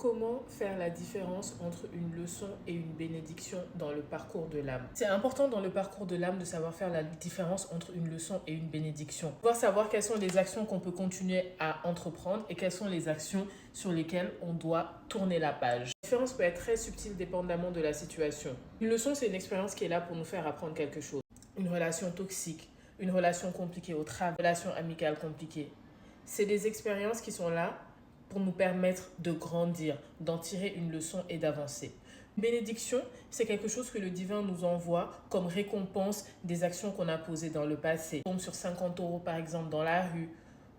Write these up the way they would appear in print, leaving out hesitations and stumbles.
Comment faire la différence entre une leçon et une bénédiction dans le parcours de l'âme? C'est important dans le parcours de l'âme de savoir faire la différence entre une leçon et une bénédiction. Pouvoir savoir quelles sont les actions qu'on peut continuer à entreprendre et quelles sont les actions sur lesquelles on doit tourner la page. La différence peut être très subtile dépendamment de la situation. Une leçon, c'est une expérience qui est là pour nous faire apprendre quelque chose. Une relation toxique, une relation compliquée au travail, une relation amicale compliquée. C'est des expériences qui sont là pour nous permettre de grandir, d'en tirer une leçon et d'avancer. Une bénédiction, c'est quelque chose que le divin nous envoie comme récompense des actions qu'on a posées dans le passé. On tombe sur 50 euros par exemple dans la rue,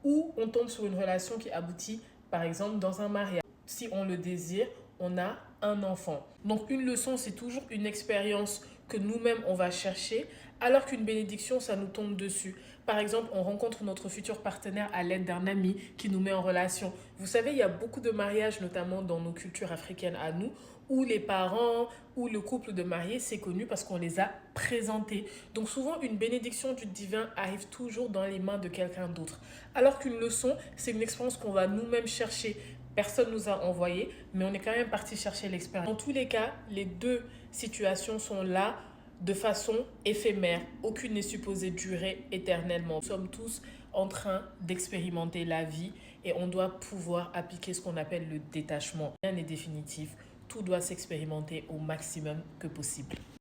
ou on tombe sur une relation qui aboutit par exemple dans un mariage. Si on le désire, on a un enfant. Donc une leçon, c'est toujours une expérience que nous-mêmes on va chercher, alors qu'une bénédiction, ça nous tombe dessus. Par exemple, on rencontre notre futur partenaire à l'aide d'un ami qui nous met en relation. Vous savez, il y a beaucoup de mariages, notamment dans nos cultures africaines à nous, où les parents ou le couple de mariés, c'est connu parce qu'on les a présentés. Donc souvent, une bénédiction du divin arrive toujours dans les mains de quelqu'un d'autre. Alors qu'une leçon, c'est une expérience qu'on va nous-mêmes chercher. Personne nous a envoyé, mais on est quand même parti chercher l'expérience. Dans tous les cas, les deux situations sont là de façon éphémère. Aucune n'est supposée durer éternellement. Nous sommes tous en train d'expérimenter la vie et on doit pouvoir appliquer ce qu'on appelle le détachement. Rien n'est définitif. Tout doit s'expérimenter au maximum que possible.